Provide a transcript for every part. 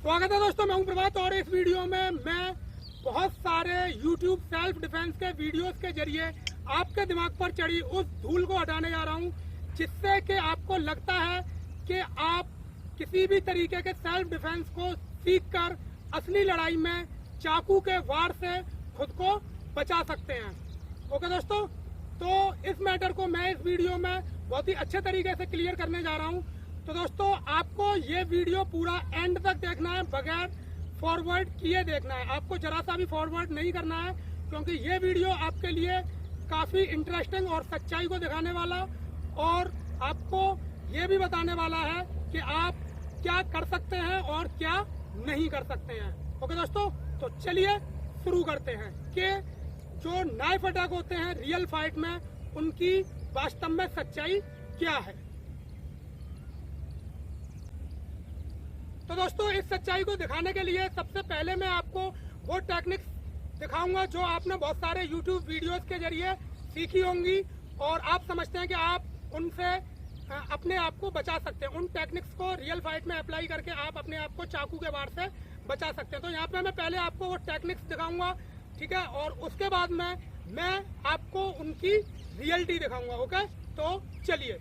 स्वागत है दोस्तों, मैं हूं प्रभात और इस वीडियो में मैं बहुत सारे YouTube सेल्फ डिफेंस के वीडियोस के जरिए आपके दिमाग पर चढ़ी उस धूल को हटाने जा रहा हूं, जिससे कि आपको लगता है कि आप किसी भी तरीके के सेल्फ डिफेंस को सीखकर असली लड़ाई में चाकू के वार से खुद को बचा सकते हैं। ओके दोस्तों, तो इस मैटर को मैं इस वीडियो में बहुत ही अच्छे तरीके से क्लियर करने जा रहा हूं। तो दोस्तों, आपको ये वीडियो पूरा एंड तक देखना है, बगैर फॉरवर्ड किए देखना है। आपको जरा सा भी फॉरवर्ड नहीं करना है, क्योंकि ये वीडियो आपके लिए काफी इंटरेस्टिंग और सच्चाई को दिखाने वाला और आपको ये भी बताने वाला है कि आप क्या कर सकते हैं और क्या नहीं कर सकते हैं। ओके दोस्तों, तो चलिए शुरू करते हैं कि जो नाइफ अटैक होते हैं रियल फाइट में, उनकी वास्तव में सच्चाई क्या है। तो दोस्तों, इस सच्चाई को दिखाने के लिए सबसे पहले मैं आपको वो टेक्निक्स दिखाऊंगा जो आपने बहुत सारे YouTube वीडियोस के जरिए सीखी होंगी और आप समझते हैं कि आप उनसे अपने आप को बचा सकते हैं। उन टेक्निक्स को रियल फाइट में अप्लाई करके आप अपने आप को चाकू के वार से बचा सकते हैं। तो यहाँ पे मैं पहले आपको वो टेक्निक्स दिखाऊंगा, ठीक है, और उसके बाद में मैं आपको उनकी रियलिटी दिखाऊंगा। ओके, तो चलिए।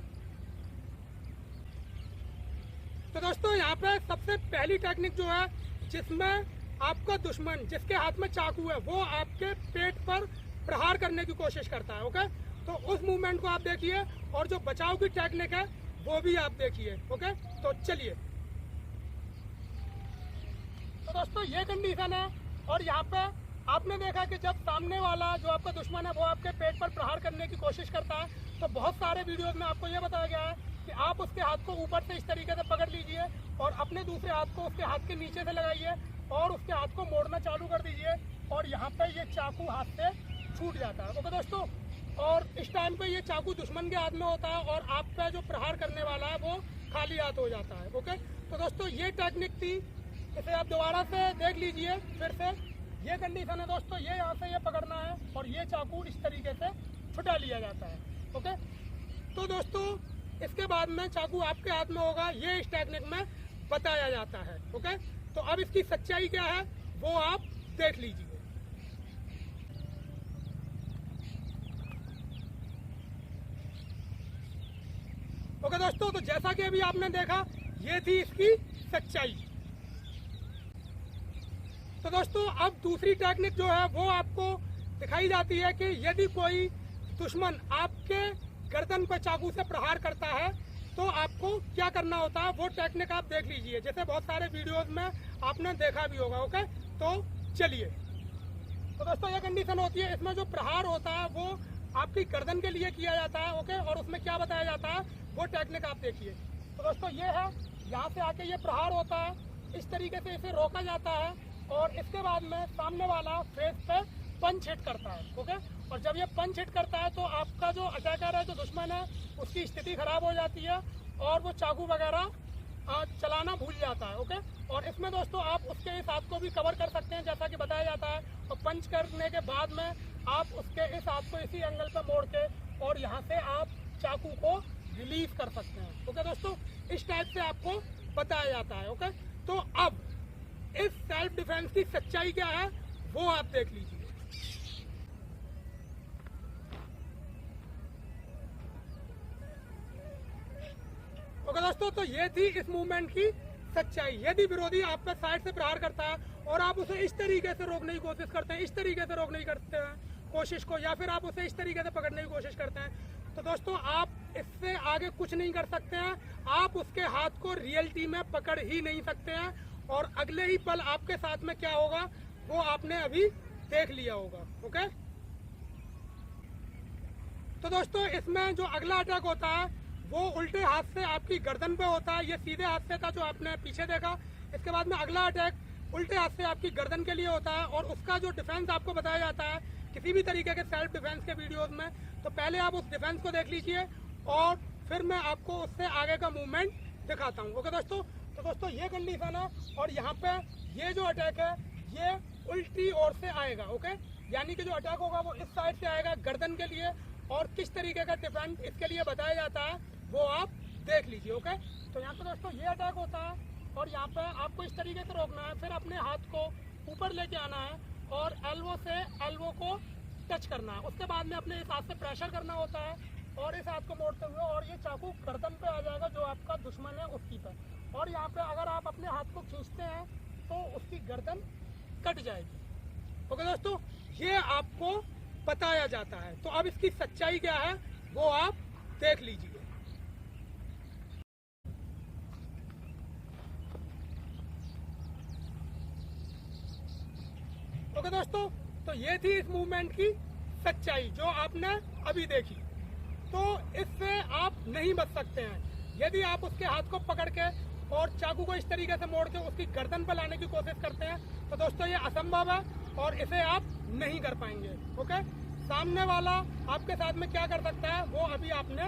तो दोस्तों यहाँ पे सबसे पहली टेक्निक जो है, जिसमें आपका दुश्मन जिसके हाथ में चाकू है वो आपके पेट पर प्रहार करने की कोशिश करता है। ओके, तो उस मूवमेंट को आप देखिए और जो बचाव की टेक्निक है वो भी आप देखिए। ओके, तो चलिए। तो दोस्तों ये कंडीशन है और यहाँ पे आपने देखा कि जब सामने वाला जो आपका दुश्मन है वो आपके पेट पर प्रहार करने की कोशिश करता है, तो बहुत सारे वीडियोस में आपको ये बताया गया है कि आप उसके हाथ को ऊपर से इस तरीके से पकड़ लीजिए और अपने दूसरे हाथ को उसके हाथ के नीचे से लगाइए और उसके हाथ को मोड़ना चालू कर दीजिए और यहाँ पे ये चाकू हाथ से छूट जाता है। ओके दोस्तों, और इस टाइम पे ये चाकू दुश्मन के हाथ में होता है और आप पे जो प्रहार करने वाला है वो खाली हाथ हो जाता है। ओके, तो दोस्तों ये टेक्निक थी, इसे आप दोबारा से देख लीजिए फिर से। ये कंडीशन है दोस्तों, ये यहाँ से ये पकड़ना है और ये चाकू इस तरीके से छुटा लिया जाता है। ओके, तो दोस्तों इसके बाद में चाकू आपके हाथ में होगा, ये इस टेक्निक में बताया जाता है। ओके, तो अब इसकी सच्चाई क्या है वो आप देख लीजिए। ओके दोस्तों, तो जैसा कि अभी आपने देखा, ये थी इसकी सच्चाई। तो दोस्तों अब दूसरी टेक्निक जो है वो आपको दिखाई जाती है कि यदि कोई दुश्मन आपके गर्दन पर चाकू से प्रहार करता है तो आपको क्या करना होता है, वो टेक्निक आप देख लीजिए, जैसे बहुत सारे वीडियोस में आपने देखा भी होगा। ओके, तो चलिए। तो दोस्तों ये कंडीशन होती है, इसमें जो प्रहार होता है वो आपकी गर्दन के लिए किया जाता है। ओके, और उसमें क्या बताया जाता है वो टेक्निक आप देखिए। तो दोस्तों ये है, यहाँ से आके ये प्रहार होता है, इस तरीके से इसे रोका जाता है और इसके बाद में सामने वाला फेस पे पंच हिट करता है। ओके, और जब ये पंच हिट करता है तो आपका जो अटैकर है, जो दुश्मन है, उसकी स्थिति खराब हो जाती है और वो चाकू वगैरह चलाना भूल जाता है। ओके, और इसमें दोस्तों आप उसके इस हाथ को भी कवर कर सकते हैं जैसा कि बताया जाता है, और पंच करने के बाद में आप उसके इस हाथ को इसी एंगल पे मोड़ के और यहाँ से आप चाकू को रिलीज कर सकते हैं। ओके दोस्तों, इस टाइप से आपको बताया जाता है। ओके, तो अब इस सेल्फ डिफेंस की सच्चाई क्या है वो आप देख लीजिए। ओके दोस्तों, तो ये थी इस मूवमेंट की सच्चाई। यदि विरोधी आप पे साइड से प्रहार करता है और आप उसे इस तरीके से रोकने की कोशिश करते हैं, इस तरीके से रोकने की करते हैं कोशिश को, या फिर आप उसे इस तरीके से पकड़ने की कोशिश करते हैं, तो दोस्तों आप इससे आगे कुछ नहीं कर सकते हैं। आप उसके हाथ को रियलिटी में पकड़ ही नहीं सकते हैं और अगले ही पल आपके साथ में क्या होगा वो आपने अभी देख लिया होगा। ओके, तो दोस्तों इसमें जो अगला अटैक होता है वो उल्टे हाथ से आपकी गर्दन पे होता है। ये सीधे हाथ से था जो आपने पीछे देखा। इसके बाद में अगला अटैक उल्टे हाथ से आपकी गर्दन के लिए होता है और उसका जो डिफेंस आपको बताया जाता है किसी भी तरीके के सेल्फ डिफेंस के वीडियोस में, तो पहले आप उस डिफेंस को देख लीजिए और फिर मैं आपको उससे आगे का मूवमेंट दिखाता हूँ। ओके दोस्तों, तो दोस्तों ये कंडीशन है और यहाँ पे ये जो अटैक है ये उल्टी ओर से आएगा। ओके, यानी कि जो अटैक होगा वो इस साइड से आएगा गर्दन के लिए और किस तरीके का डिफेंस इसके लिए बताया जाता है वो आप देख लीजिए। ओके, तो यहाँ पे दोस्तों ये अटैक होता है और यहाँ पे आपको इस तरीके से रोकना है, फिर अपने हाथ को ऊपर लेके आना है और एल्बो से एल्बो को टच करना है। उसके बाद में अपने इस हाथ से प्रेशर करना होता है और इस हाथ को मोड़ते हुए और ये चाकू गर्दन पे आ जाएगा जो आपका दुश्मन है उसकी पे, और यहाँ पे अगर आप अपने हाथ को खींचते हैं तो उसकी गर्दन कट जाएगी। ओके दोस्तों, ये आपको बताया जाता है। तो अब इसकी सच्चाई क्या है वो आप देख लीजिए। ओके दोस्तों, तो ये थी इस मूवमेंट की सच्चाई जो आपने अभी देखी। तो इससे आप नहीं बच सकते हैं। यदि आप उसके हाथ को पकड़ के और चाकू को इस तरीके से मोड़ के उसकी गर्दन पर लाने की कोशिश करते हैं तो दोस्तों ये असंभव है और इसे आप नहीं कर पाएंगे। ओके, सामने वाला आपके साथ में क्या कर सकता है वो अभी आपने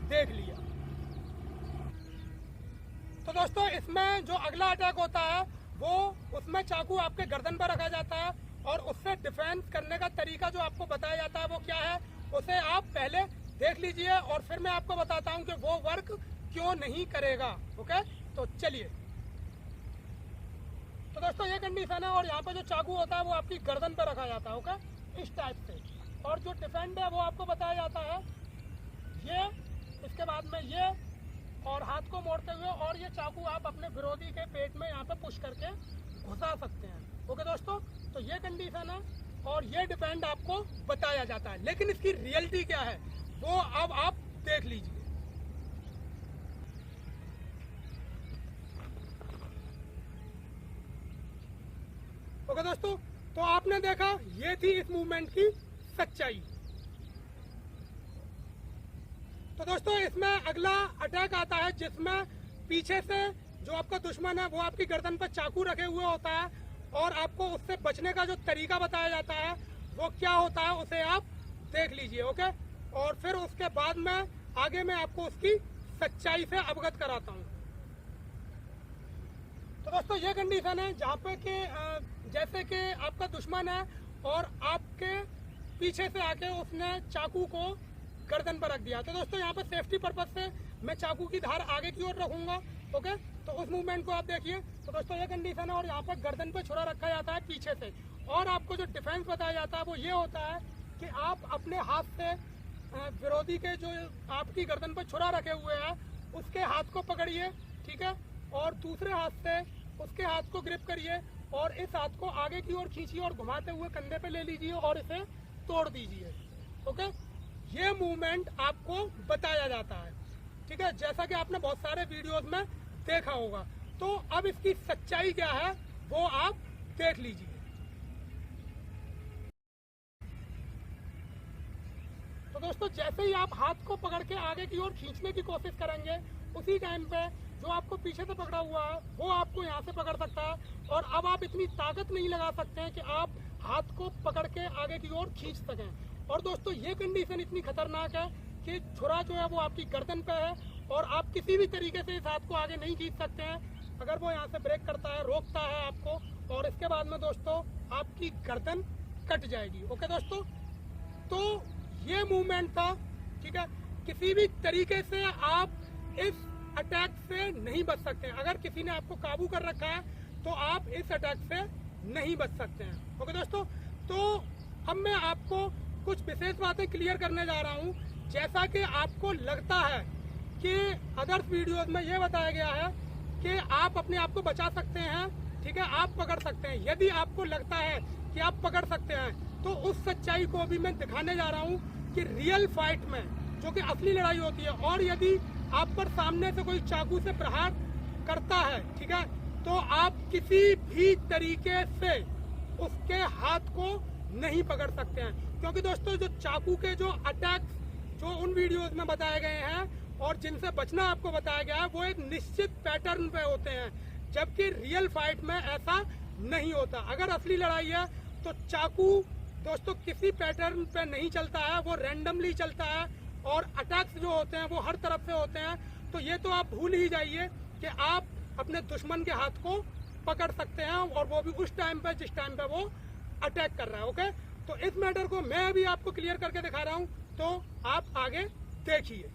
देख लिया। तो दोस्तों इसमें जो अगला अटैक होता है वो उसमें चाकू आपके गर्दन पर रखा जाता है और उससे डिफेंस करने का तरीका जो आपको बताया जाता है वो क्या है उसे आप पहले देख लीजिए और फिर मैं आपको बताता हूँ कि वो वर्क क्यों नहीं करेगा। ओके, तो चलिए। तो दोस्तों ये कंडीशन है, और यहाँ पे जो चाकू होता है वो आपकी गर्दन पे रखा जाता है। ओके, इस टाइप से, और जो डिफेंड है वो आपको बताया जाता है ये, इसके बाद में ये, और हाथ को मोड़ते हुए, और ये चाकू आप अपने विरोधी के पेट में यहाँ पे पुश करके घुसा सकते हैं। ओके दोस्तों, तो ये कंडीशन है और ये डिफेंड आपको बताया जाता है, लेकिन इसकी रियलिटी क्या है वो अब आप देख लीजिए। ओके दोस्तों, तो आपने देखा ये थी इस मूवमेंट की सच्चाई। तो दोस्तों इसमें अगला अटैक आता है जिसमें पीछे से जो आपका दुश्मन है वो आपकी गर्दन पर चाकू रखे हुए होता है, और आपको उससे बचने का जो तरीका बताया जाता है वो क्या होता है उसे आप देख लीजिए। ओके, और फिर उसके बाद में आगे मैं आपको उसकी सच्चाई से अवगत कराता हूँ। तो दोस्तों ये कंडीशन है जहाँ पे कि जैसे कि आपका दुश्मन है और आपके पीछे से आके उसने चाकू को गर्दन पर रख दिया। तो दोस्तों यहाँ पे सेफ्टी पर्पज से मैं चाकू की धार आगे की ओर रखूंगा। ओके, तो उस मूवमेंट को आप देखिए। तो दोस्तों ये कंडीशन है, और यहाँ पर गर्दन पे छुरा रखा जाता है पीछे से, और आपको जो डिफेंस बताया जाता है वो ये होता है कि आप अपने हाथ से विरोधी के जो आपकी गर्दन पर छुरा रखे हुए हैं उसके हाथ को पकड़िए, ठीक है, और दूसरे हाथ से उसके हाथ को ग्रिप करिए, और इस हाथ को आगे की ओर खींचिए और घुमाते हुए कंधे पे ले लीजिए और इसे तोड़ दीजिए। ओके, ये मूवमेंट आपको बताया जाता है, ठीक है, जैसा कि आपने बहुत सारे वीडियोस में देखा होगा। तो अब इसकी सच्चाई क्या है वो आप देख लीजिए। तो दोस्तों जैसे ही आप हाथ को पकड़ के आगे की ओर खींचने की कोशिश करेंगे, उसी टाइम पे जो आपको पीछे से पकड़ा हुआ है वो आपको यहाँ से पकड़ सकता है, और अब आप इतनी ताकत नहीं लगा सकते हैं कि आप हाथ को पकड़ के आगे की ओर खींच सकें। और दोस्तों ये कंडीशन इतनी खतरनाक है कि छुरा जो है वो आपकी गर्दन पे है, और आप किसी भी तरीके से इस हाथ को आगे नहीं खींच सकते हैं। अगर वो यहाँ से ब्रेक करता है, रोकता है आपको, और इसके बाद में दोस्तों आपकी गर्दन कट जाएगी। ओके दोस्तों, तो ये मूवमेंट था, ठीक है, किसी भी तरीके से आप इस अटैक से नहीं बच सकते हैं। अगर किसी ने आपको काबू कर रखा है तो आप इस अटैक से नहीं बच सकते हैं। ओके दोस्तों, तो अब मैं आपको कुछ विशेष बातें क्लियर करने जा रहा हूँ। जैसा कि आपको लगता है कि अदर्स वीडियोस में ये बताया गया है कि आप अपने आप को बचा सकते हैं, ठीक है, आप पकड़ सकते हैं। यदि आपको लगता है कि आप पकड़ सकते हैं तो उस सच्चाई को भी मैं दिखाने जा रहा हूँ कि रियल फाइट में जो कि असली लड़ाई होती है, और यदि आप पर सामने से कोई चाकू से प्रहार करता है, ठीक है, तो आप किसी भी तरीके से उसके हाथ को नहीं पकड़ सकते हैं। क्योंकि दोस्तों जो चाकू के जो अटैक्स जो उन वीडियोस में बताए गए हैं और जिनसे बचना आपको बताया गया है वो एक निश्चित पैटर्न पे होते हैं, जबकि रियल फाइट में ऐसा नहीं होता। अगर असली लड़ाई है तो चाकू दोस्तों किसी पैटर्न पे नहीं चलता है, वो रैंडमली चलता है, और अटैक्स जो होते हैं वो हर तरफ से होते हैं। तो ये तो आप भूल ही जाइए कि आप अपने दुश्मन के हाथ को पकड़ सकते हैं, और वो भी उस टाइम पे जिस टाइम पे वो अटैक कर रहा है। ओके, तो इस मैटर को मैं अभी आपको क्लियर करके दिखा रहा हूँ, तो आप आगे देखिए।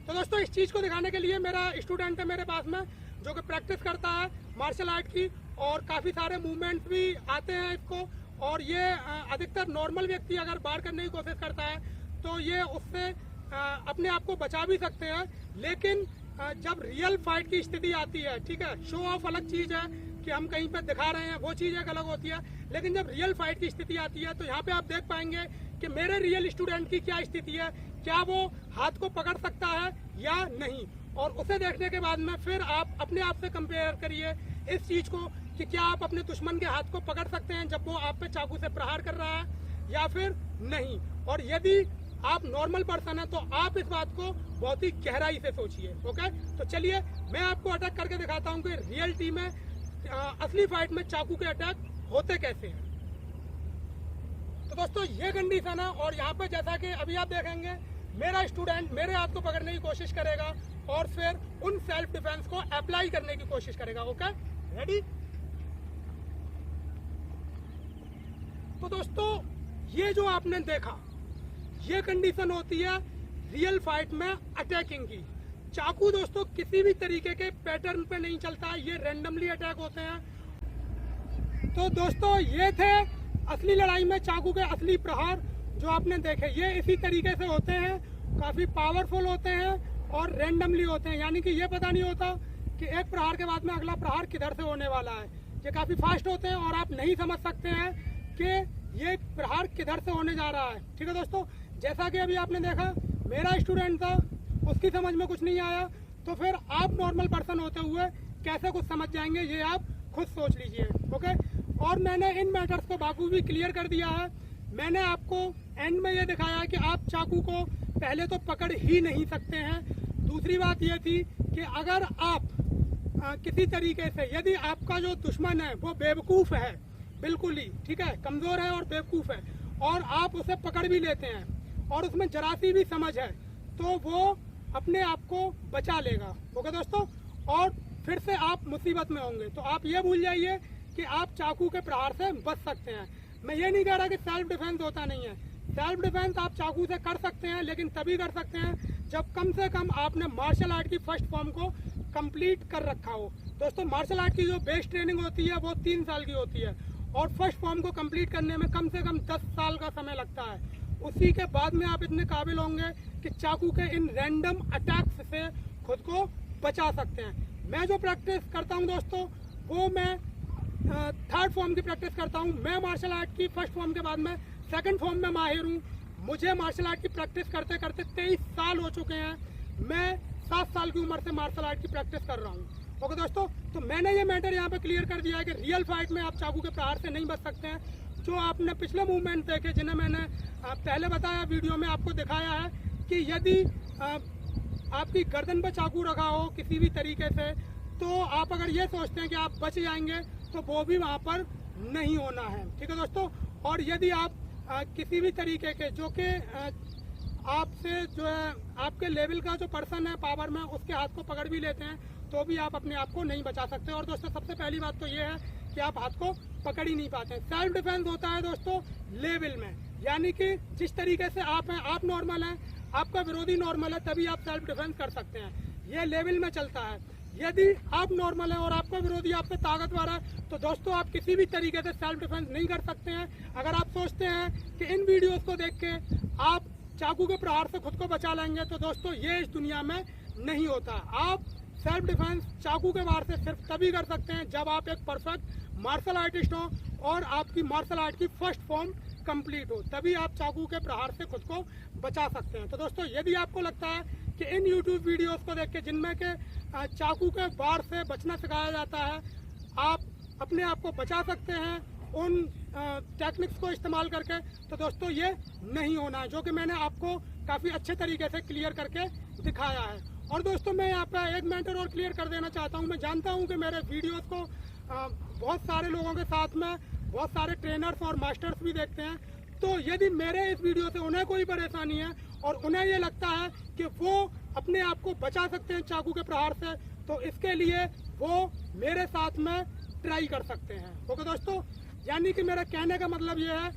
तो दोस्तों इस चीज को दिखाने के लिए मेरा स्टूडेंट है मेरे पास में, जो कि प्रैक्टिस करता है मार्शल आर्ट की, और काफी सारे मूवमेंट्स भी आते हैं इसको। और ये अधिकतर नॉर्मल व्यक्ति अगर बाहर करने की कोशिश करता है तो ये उससे अपने आप को बचा भी सकते हैं। लेकिन जब रियल फाइट की स्थिति आती है, ठीक है, शो ऑफ अलग चीज है कि हम कहीं पर दिखा रहे हैं, वो चीज एक अलग होती है। लेकिन जब रियल फाइट की स्थिति आती है तो यहाँ पे आप देख पाएंगे कि मेरे रियल स्टूडेंट की क्या स्थिति है, क्या वो हाथ को पकड़ सकता है या नहीं। और उसे देखने के बाद में फिर आप अपने आप से कंपेयर करिए इस चीज को कि क्या आप अपने दुश्मन के हाथ को पकड़ सकते हैं जब वो आप पे चाकू से प्रहार कर रहा है या फिर नहीं। और यदि आप नॉर्मल पर्सन है तो आप इस बात को बहुत ही गहराई से सोचिए। ओके, तो चलिए मैं आपको अटैक करके दिखाता हूँ कि रियलिटी में असली फाइट में चाकू के अटैक होते कैसे हैं। तो दोस्तों ये कंडीशन है, और यहाँ पे जैसा कि अभी आप देखेंगे मेरा स्टूडेंट मेरे हाथ को पकड़ने की कोशिश करेगा और फिर उन सेल्फ डिफेंस को अप्लाई करने की कोशिश करेगा। Okay, ready. तो दोस्तों ये जो आपने देखा ये कंडीशन होती है रियल फाइट में अटैकिंग की। चाकू दोस्तों किसी भी तरीके के पैटर्न पे नहीं चलता, ये रैंडमली अटैक होते हैं। तो दोस्तों ये थे असली लड़ाई में चाकू के असली प्रहार जो आपने देखे। ये इसी तरीके से होते हैं, काफी पावरफुल होते हैं और रैंडमली होते हैं, यानी कि ये पता नहीं होता कि एक प्रहार के बाद में अगला प्रहार किधर से होने वाला है। ये काफी फास्ट होते हैं और आप नहीं समझ सकते हैं कि ये प्रहार किधर से होने जा रहा है। ठीक है दोस्तों, जैसा कि अभी आपने देखा मेरा स्टूडेंट था, उसकी समझ में कुछ नहीं आया, तो फिर आप नॉर्मल पर्सन होते हुए कैसे कुछ समझ जाएंगे ये आप खुद सोच लीजिए। ओके, और मैंने इन मैटर्स को बाखूबी क्लियर कर दिया है। मैंने आपको एंड में ये दिखाया है कि आप चाकू को पहले तो पकड़ ही नहीं सकते हैं। दूसरी बात ये थी कि अगर आप किसी तरीके से, यदि आपका जो दुश्मन है वो बेवकूफ़ है, बिल्कुल ही ठीक है, कमज़ोर है और बेवकूफ़ है, और आप उसे पकड़ भी लेते हैं और उसमें जरा सी भी समझ है, तो वो अपने आप को बचा लेगा। ओके दोस्तों, और फिर से आप मुसीबत में होंगे। तो आप ये भूल जाइए कि आप चाकू के प्रहार से बच सकते हैं। मैं ये नहीं कह रहा कि सेल्फ डिफेंस होता नहीं है। सेल्फ डिफेंस आप चाकू से कर सकते हैं, लेकिन तभी कर सकते हैं जब कम से कम आपने मार्शल आर्ट की फर्स्ट फॉर्म को कंप्लीट कर रखा हो। दोस्तों मार्शल आर्ट की जो बेस ट्रेनिंग होती है वो 3 साल की होती है और फर्स्ट फॉर्म को कंप्लीट करने में कम से कम 10 साल का समय लगता है। उसी के बाद में आप इतने काबिल होंगे कि चाकू के इन रैंडम अटैक्स से खुद को बचा सकते हैं। मैं जो प्रैक्टिस करता हूं दोस्तों, वो मैं थर्ड फॉर्म की प्रैक्टिस करता हूं। मैं मार्शल आर्ट की फर्स्ट फॉर्म के बाद में सेकंड फॉर्म में माहिर हूं। मुझे मार्शल आर्ट की प्रैक्टिस करते करते 23 साल हो चुके हैं। मैं 7 साल की उम्र से मार्शल आर्ट की प्रैक्टिस कर रहा हूं। ओके दोस्तों, तो मैंने ये मैटर यहाँ पे क्लियर कर दिया है कि रियल फाइट में आप चाकू के प्रहार से नहीं बच सकते हैं। जो आपने पिछले मूवमेंट देखे, जिन्हें मैंने पहले बताया वीडियो में, आपको दिखाया है कि यदि आपकी गर्दन पर चाकू रखा हो किसी भी तरीके से, तो आप अगर ये सोचते हैं कि आप बच जाएंगे, तो वो भी वहाँ पर नहीं होना है। ठीक है दोस्तों, और यदि आप किसी भी तरीके के जो कि आपसे जो है आपके लेवल का जो पर्सन है पावर में, उसके हाथ को पकड़ भी लेते हैं, तो भी आप अपने आप को नहीं बचा सकते। और दोस्तों सबसे पहली बात तो ये है कि आप हाथ को पकड़ ही नहीं पाते हैं। सेल्फ डिफेंस होता है दोस्तों लेवल में, यानी कि जिस तरीके से आप हैं, आप नॉर्मल हैं, आपका विरोधी नॉर्मल है, तभी आप सेल्फ डिफेंस कर सकते हैं। ये लेवल में चलता है। यदि आप नॉर्मल है और आपका विरोधी आपसे ताकतवर है, तो दोस्तों आप किसी भी तरीके से सेल्फ डिफेंस नहीं कर सकते हैं। अगर आप सोचते हैं कि इन वीडियोस को देख के आप चाकू के प्रहार से खुद को बचा लेंगे, तो दोस्तों ये इस दुनिया में नहीं होता। आप सेल्फ डिफेंस चाकू के वार से सिर्फ तभी कर सकते हैं जब आप एक परफेक्ट मार्शल आर्टिस्ट हो और आपकी मार्शल आर्ट की फर्स्ट फॉर्म कंप्लीट हो, तभी आप चाकू के प्रहार से खुद को बचा सकते हैं। तो दोस्तों यदि आपको लगता है कि इन YouTube वीडियोस को देख के, जिनमें के चाकू के वार से बचना सिखाया जाता है, आप अपने आप को बचा सकते हैं उन टेक्निक्स को इस्तेमाल करके, तो दोस्तों ये नहीं होना है, जो कि मैंने आपको काफ़ी अच्छे तरीके से क्लियर करके दिखाया है। और दोस्तों मैं यहाँ पे एक मैटर और क्लियर कर देना चाहता हूँ। मैं जानता हूँ कि मेरे वीडियोस को बहुत सारे लोगों के साथ में बहुत सारे ट्रेनर्स और मास्टर्स भी देखते हैं। तो यदि मेरे इस वीडियो से उन्हें कोई परेशानी है और उन्हें ये लगता है कि वो अपने आप को बचा सकते हैं चाकू के प्रहार से, तो इसके लिए वो मेरे साथ में ट्राई कर सकते हैं। ओके दोस्तों, यानी कि मेरा कहने का मतलब ये है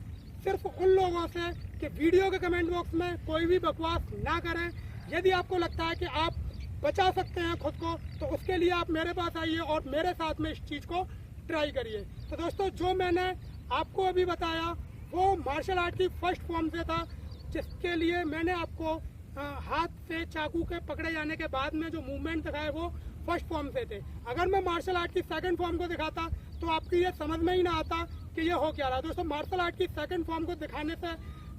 सिर्फ उन लोगों से कि वीडियो के कमेंट बॉक्स में कोई भी बकवास ना करें। यदि आपको लगता है कि आप बचा सकते हैं खुद को, तो उसके लिए आप मेरे पास आइए और मेरे साथ में इस चीज़ को ट्राई करिए। तो दोस्तों जो मैंने आपको अभी बताया वो मार्शल आर्ट की फर्स्ट फॉर्म से था, जिसके लिए मैंने आपको हाथ से चाकू के पकड़े जाने के बाद में जो मूवमेंट दिखाए वो फर्स्ट फॉर्म से थे। अगर मैं मार्शल आर्ट की सेकंड फॉर्म को दिखाता तो आपकी ये समझ में ही ना आता कि ये हो क्या रहा। दोस्तों मार्शल आर्ट की सेकंड फॉर्म को दिखाने से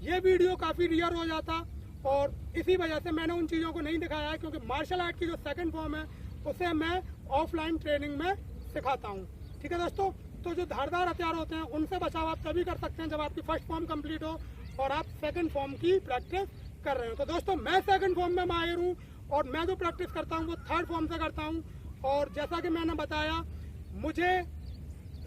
ये वीडियो काफ़ी रियर हो जाता, और इसी वजह से मैंने उन चीज़ों को नहीं दिखाया है, क्योंकि मार्शल आर्ट की जो सेकंड फॉर्म है उसे मैं ऑफलाइन ट्रेनिंग में सिखाता हूँ। ठीक है दोस्तों, तो जो धारदार हथियार होते हैं उनसे बचाव आप तभी कर सकते हैं जब आपकी फर्स्ट फॉर्म कंप्लीट हो और आप सेकंड फॉर्म की प्रैक्टिस कर रहे हो। तो दोस्तों मैं सेकंड फॉर्म में माहिर हूँ और मैं जो प्रैक्टिस करता हूँ वो थर्ड फॉर्म से करता हूँ। और जैसा कि मैंने बताया, मुझे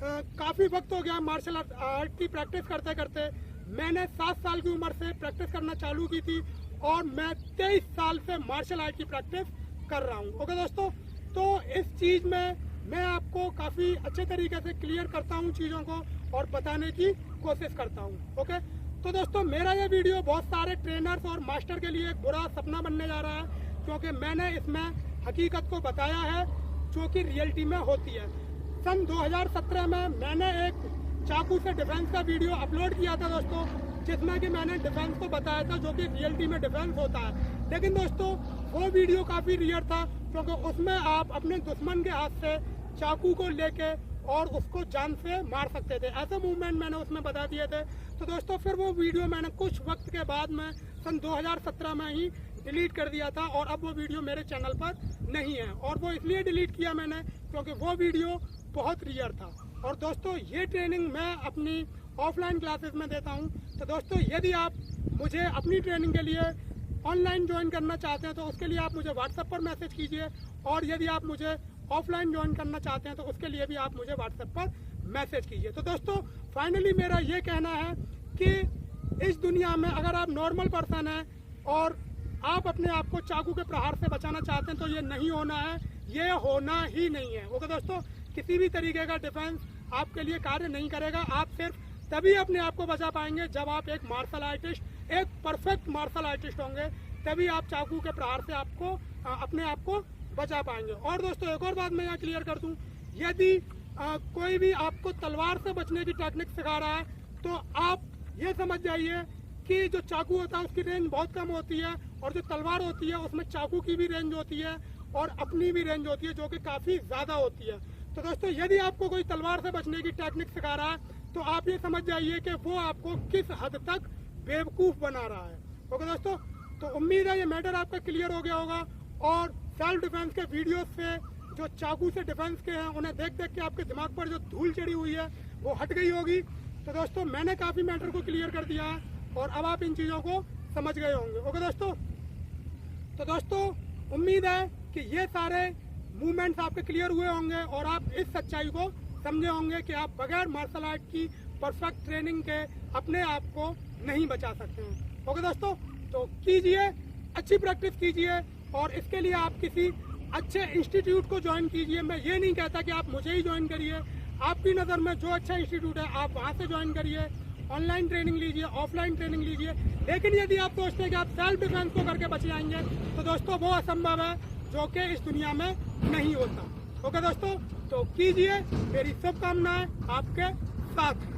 काफ़ी वक्त हो गया मार्शल आर्ट की प्रैक्टिस करते करते। मैंने 7 साल की उम्र से प्रैक्टिस करना चालू की थी और मैं 23 साल से मार्शल आर्ट की प्रैक्टिस कर रहा हूँ। ओके दोस्तों, तो इस चीज़ में मैं आपको काफ़ी अच्छे तरीके से क्लियर करता हूँ चीज़ों को और बताने की कोशिश करता हूँ। ओके, तो दोस्तों मेरा ये वीडियो बहुत सारे ट्रेनर्स और मास्टर के लिए एक बुरा सपना बनने जा रहा है, क्योंकि मैंने इसमें हकीकत को बताया है जो कि रियलिटी में होती है। सन 2017 में मैंने एक चाकू से डिफेंस का वीडियो अपलोड किया था दोस्तों, जिसमें कि मैंने डिफेंस को बताया था जो कि रियलिटी में डिफेंस होता है। लेकिन दोस्तों वो वीडियो काफ़ी रियल था, क्योंकि उसमें आप अपने दुश्मन के हाथ से चाकू को लेके और उसको जान से मार सकते थे। ऐसे मूवमेंट मैंने उसमें बता दिए थे। तो दोस्तों फिर वो वीडियो मैंने कुछ वक्त के बाद में सन 2017 में ही डिलीट कर दिया था, और अब वो वीडियो मेरे चैनल पर नहीं है। और वो इसलिए डिलीट किया मैंने क्योंकि वो वीडियो बहुत रियल था। और दोस्तों ये ट्रेनिंग मैं अपनी ऑफलाइन क्लासेस में देता हूँ। तो दोस्तों यदि आप मुझे अपनी ट्रेनिंग के लिए ऑनलाइन ज्वाइन करना चाहते हैं तो उसके लिए आप मुझे व्हाट्सएप पर मैसेज कीजिए, और यदि आप मुझे ऑफलाइन ज्वाइन करना चाहते हैं तो उसके लिए भी आप मुझे व्हाट्सएप पर मैसेज कीजिए। तो दोस्तों फाइनली मेरा ये कहना है कि इस दुनिया में अगर आप नॉर्मल पर्सन हैं और आप अपने आप को चाकू के प्रहार से बचाना चाहते हैं तो ये नहीं होना है, ये होना ही नहीं है। ओके दोस्तों, किसी भी तरीके का डिफेंस आपके लिए कार्य नहीं करेगा। आप सिर्फ तभी अपने आप को बचा पाएंगे जब आप एक मार्शल आर्टिस्ट, एक परफेक्ट मार्शल आर्टिस्ट होंगे, तभी आप चाकू के प्रहार से आपको अपने आप को बचा पाएंगे। और दोस्तों एक और बात मैं यहाँ क्लियर कर दूं, यदि कोई भी आपको तलवार से बचने की टेक्निक सिखा रहा है तो आप ये समझ जाइए कि जो चाकू होता है उसकी रेंज बहुत कम होती है, और जो तलवार होती है उसमें चाकू की भी रेंज होती है और अपनी भी रेंज होती है जो कि काफ़ी ज़्यादा होती है। तो दोस्तों यदि आपको कोई तलवार से बचने की टेक्निक सिखा रहा है तो आप ये समझ जाइए कि वो आपको किस हद तक बेवकूफ़ बना रहा है। ओके दोस्तों, तो उम्मीद है ये मैटर आपका क्लियर हो गया होगा, और सेल्फ डिफेंस के वीडियोस से जो चाकू से डिफेंस के हैं उन्हें देख देख के आपके दिमाग पर जो धूल चढ़ी हुई है वो हट गई होगी। तो दोस्तों मैंने काफ़ी मैटर को क्लियर कर दिया है और अब आप इन चीज़ों को समझ गए होंगे। ओके दोस्तों, तो दोस्तों उम्मीद है कि ये सारे मूवमेंट्स आपके क्लियर हुए होंगे और आप इस सच्चाई को समझे होंगे कि आप बगैर मार्शल आर्ट की परफेक्ट ट्रेनिंग के अपने आप को नहीं बचा सकते हैं। ओके दोस्तों, तो कीजिए, अच्छी प्रैक्टिस कीजिए, और इसके लिए आप किसी अच्छे इंस्टीट्यूट को ज्वाइन कीजिए। मैं ये नहीं कहता कि आप मुझे ही ज्वाइन करिए, आपकी नज़र में जो अच्छा इंस्टीट्यूट है आप वहाँ से ज्वाइन करिए, ऑनलाइन ट्रेनिंग लीजिए, ऑफलाइन ट्रेनिंग लीजिए। लेकिन यदि आप सोचते हैं कि आप सेल्फ डिफेंस को करके बच जाएंगे तो दोस्तों वो असंभव है, जो कि इस दुनिया में नहीं होता। ओके दोस्तों, तो कीजिए, मेरी शुभकामनाएं आपके साथ।